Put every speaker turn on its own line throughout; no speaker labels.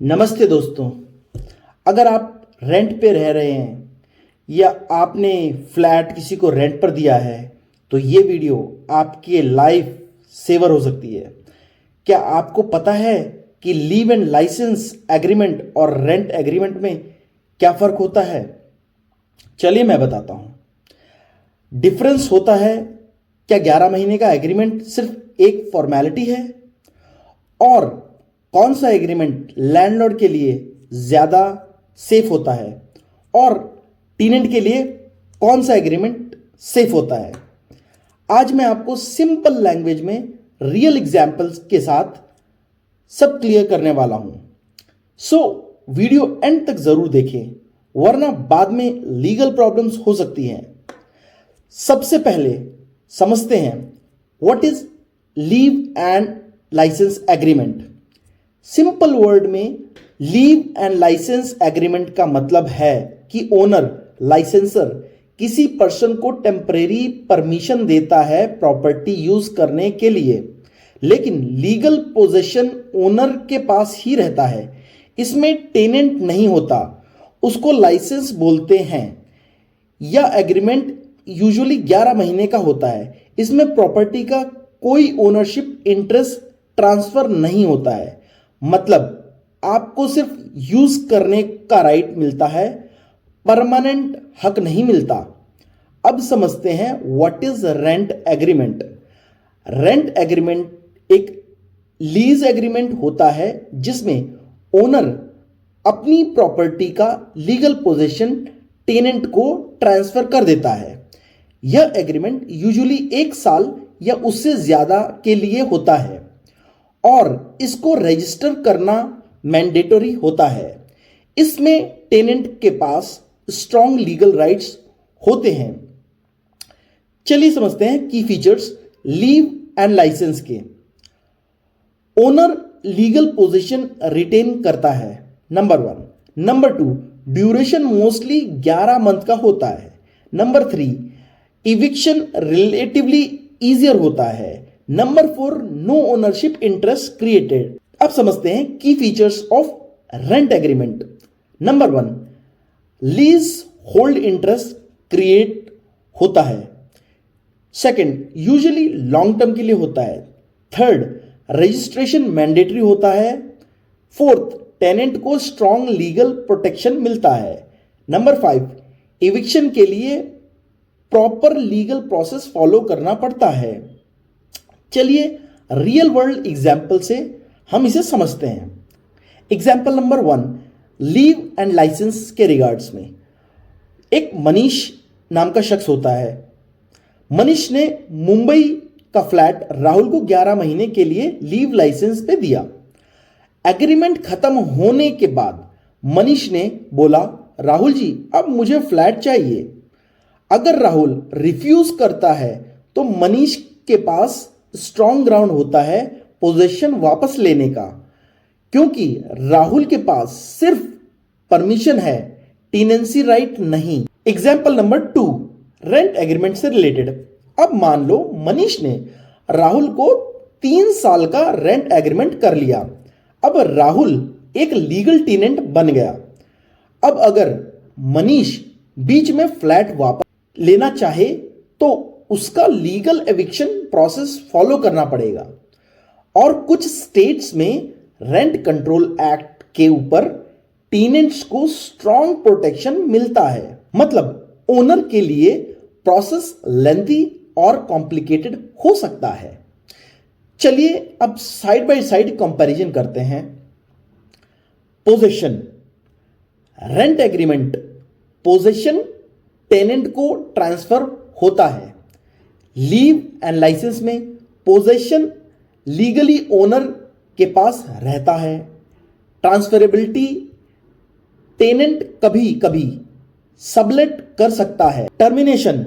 नमस्ते दोस्तों। अगर आप रेंट पे रह रहे हैं या आपने फ्लैट किसी को रेंट पर दिया है तो ये वीडियो आपके लाइफ सेवर हो सकती है। क्या आपको पता है कि लीव एंड लाइसेंस एग्रीमेंट और रेंट एग्रीमेंट में क्या फ़र्क होता है? चलिए मैं बताता हूँ। डिफरेंस होता है, क्या 11 महीने का एग्रीमेंट सिर्फ एक फॉर्मेलिटी है और कौन सा एग्रीमेंट लैंडलॉर्ड के लिए ज़्यादा सेफ होता है और टेनेंट के लिए कौन सा एग्रीमेंट सेफ होता है। आज मैं आपको सिंपल लैंग्वेज में रियल एग्जाम्पल्स के साथ सब क्लियर करने वाला हूं। सो वीडियो एंड तक जरूर देखें, वरना बाद में लीगल प्रॉब्लम्स हो सकती हैं। सबसे पहले समझते हैं what is leave and licence agreement. Simple word में लीव एंड लाइसेंस एग्रीमेंट का मतलब है कि ओनर लाइसेंसर किसी पर्सन को टेम्परेरी परमिशन देता है प्रॉपर्टी यूज करने के लिए, लेकिन लीगल पोजेशन ओनर के पास ही रहता है। इसमें टेनेंट नहीं होता, उसको लाइसेंस बोलते हैं। यह एग्रीमेंट यूजुअली 11 महीने का होता है। इसमें प्रॉपर्टी का कोई ओनरशिप इंटरेस्ट ट्रांसफर नहीं होता है, मतलब आपको सिर्फ यूज करने का राइट मिलता है, परमानेंट हक नहीं मिलता। अब समझते हैं what is rent agreement. Rent agreement एक लीज एग्रीमेंट होता है जिसमें ओनर अपनी प्रॉपर्टी का लीगल पोजीशन टेनेंट को ट्रांसफर कर देता है। यह एग्रीमेंट यूजुअली 1 साल या उससे ज्यादा के लिए होता है और इसको रजिस्टर करना मैंडेटरी होता है। इसमें टेनेंट के पास स्ट्रॉन्ग लीगल राइट्स होते हैं। चलिए समझते हैं की फीचर्स लीव एंड लाइसेंस के। ओनर लीगल पोजीशन रिटेन करता है, number 1। Number 2, duration mostly 11 month का होता है। नंबर 3, इविक्शन रिलेटिवली ईजियर होता है। Number 4, no ownership interest created. अब समझते हैं की features of rent agreement. Number 1, leasehold interest create होता है। सेकंड, यूजुअली लॉन्ग टर्म के लिए होता है। थर्ड, रजिस्ट्रेशन मैंडेटरी होता है। फोर्थ, टेनेंट को स्ट्रॉन्ग लीगल प्रोटेक्शन मिलता है। नंबर 5, इविक्शन के लिए प्रॉपर लीगल प्रोसेस फॉलो करना पड़ता है। चलिए रियल वर्ल्ड एग्जाम्पल से हम इसे समझते हैं। Example number 1, leave and licence के रिगार्ड्स में। एक मनीष नाम का शख्स होता है। मनीष ने मुंबई का फ्लैट राहुल को 11 महीने के लिए लीव लाइसेंस पे दिया। एग्रीमेंट खत्म होने के बाद मनीष ने बोला, राहुल जी अब मुझे फ्लैट चाहिए। अगर राहुल रिफ्यूज करता है तो मनीष के पास स्ट्रॉन्ग ग्राउंड होता है पोजीशन वापस लेने का, क्योंकि राहुल के पास सिर्फ परमिशन है, टेनेंसी राइट नहीं। एग्जाम्पल नंबर 2, रेंट एग्रीमेंट से रिलेटेड। अब मान लो मनीष ने राहुल को 3 साल का रेंट एग्रीमेंट कर लिया। अब राहुल एक लीगल टेनेंट बन गया। अब अगर मनीष बीच में फ्लैट वापस लेना चाहे तो उसका लीगल एविक्शन प्रोसेस फॉलो करना पड़ेगा। और कुछ स्टेट्स में रेंट कंट्रोल एक्ट के ऊपर टेनेंट्स को स्ट्रॉन्ग प्रोटेक्शन मिलता है, मतलब ओनर के लिए प्रोसेस लेंथी और कॉम्प्लिकेटेड हो सकता है। चलिए अब साइड बाय साइड कंपैरिजन करते हैं। Possession, rent agreement possession tenant को ट्रांसफर होता है। लीव एंड लाइसेंस में पोजेशन लीगली ओनर के पास रहता है। ट्रांसफरेबिलिटी, टेनेंट कभी कभी सबलेट कर सकता है। टर्मिनेशन,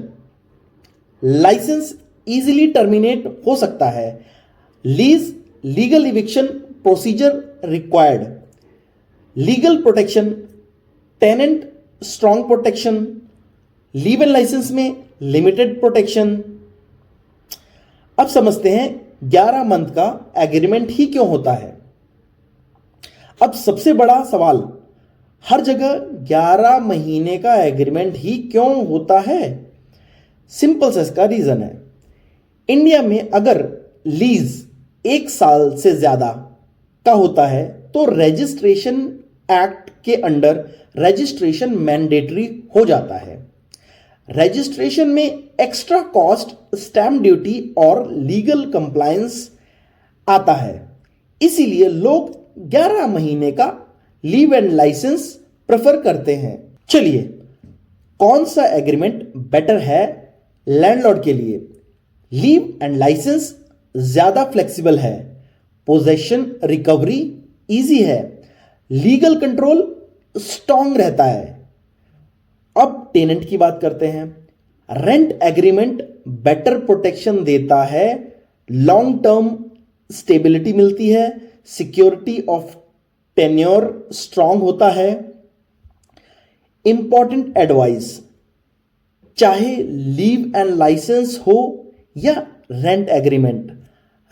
लाइसेंस इजीली टर्मिनेट हो सकता है। Lease, legal eviction procedure required. Legal protection, tenant strong protection. Leave and licence में लिमिटेड प्रोटेक्शन। अब समझते हैं 11 मंथ का एग्रीमेंट ही क्यों होता है। अब सबसे बड़ा सवाल, हर जगह 11 महीने का एग्रीमेंट ही क्यों होता है? सिंपल सा इसका रीजन है, इंडिया में अगर लीज 1 साल से ज्यादा का होता है तो रजिस्ट्रेशन एक्ट के अंडर रजिस्ट्रेशन मैंडेटरी हो जाता है। रजिस्ट्रेशन में एक्स्ट्रा कॉस्ट, स्टैम्प ड्यूटी और लीगल कंप्लायंस आता है, इसीलिए लोग 11 महीने का लीव एंड लाइसेंस प्रेफर करते हैं। चलिए, कौन सा एग्रीमेंट बेटर है लैंडलॉर्ड के लिए? लीव एंड लाइसेंस ज्यादा फ्लेक्सिबल है, पोजेशन रिकवरी इजी है, लीगल कंट्रोल स्ट्रांग रहता है। अब टेनेंट की बात करते हैं। रेंट एग्रीमेंट बेटर प्रोटेक्शन देता है, लॉन्ग टर्म स्टेबिलिटी मिलती है, सिक्योरिटी ऑफ टेन्योर स्ट्रांग होता है। इंपॉर्टेंट एडवाइस, चाहे लीव एंड लाइसेंस हो या रेंट एग्रीमेंट,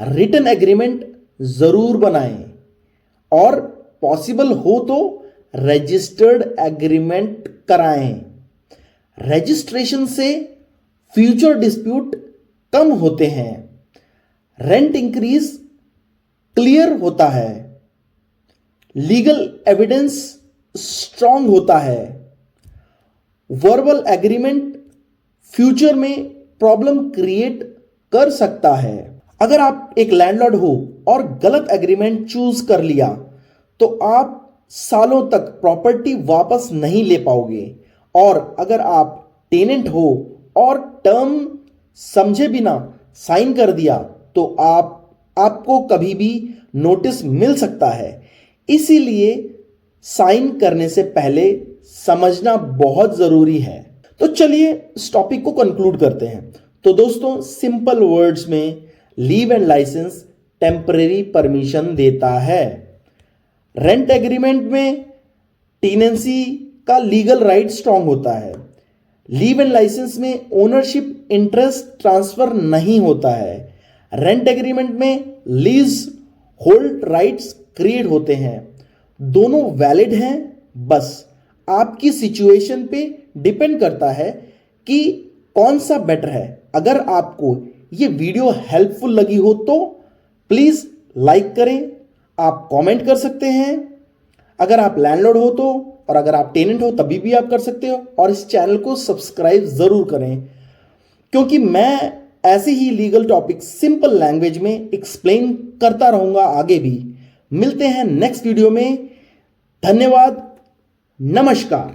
रिटन एग्रीमेंट जरूर बनाएं और पॉसिबल हो तो रजिस्टर्ड एग्रीमेंट कराएं। रजिस्ट्रेशन से फ्यूचर डिस्प्यूट कम होते हैं, रेंट इंक्रीज क्लियर होता है, लीगल एविडेंस स्ट्रांग होता है। वर्बल एग्रीमेंट फ्यूचर में प्रॉब्लम क्रिएट कर सकता है। अगर आप एक लैंडलॉर्ड हो और गलत एग्रीमेंट चूज कर लिया तो आप सालों तक प्रॉपर्टी वापस नहीं ले पाओगे, और अगर आप टेनेंट हो और टर्म समझे बिना साइन कर दिया तो आपको कभी भी नोटिस मिल सकता है। इसीलिए साइन करने से पहले समझना बहुत जरूरी है। तो चलिए इस टॉपिक को कंक्लूड करते हैं। तो दोस्तों, सिंपल वर्ड्स में leave and licence temporary permission देता है। रेंट एग्रीमेंट में टेनेंसी का लीगल राइट स्ट्रांग होता है। लीव एंड लाइसेंस में ओनरशिप इंटरेस्ट ट्रांसफर नहीं होता है। रेंट एग्रीमेंट में लीज होल्ड राइट्स क्रिएट होते हैं। दोनों वैलिड हैं, बस आपकी सिचुएशन पे डिपेंड करता है कि कौन सा बेटर है। अगर आपको ये वीडियो हेल्पफुल लगी हो तो प्लीज लाइक करें, आप कमेंट कर सकते हैं। अगर आप लैंडलॉर्ड हो तो, और अगर आप टेनेंट हो तभी भी आप कर सकते हो। और इस चैनल को सब्सक्राइब जरूर करें, क्योंकि मैं ऐसे ही लीगल टॉपिक सिंपल लैंग्वेज में एक्सप्लेन करता रहूंगा आगे भी। मिलते हैं नेक्स्ट वीडियो में। धन्यवाद, नमस्कार।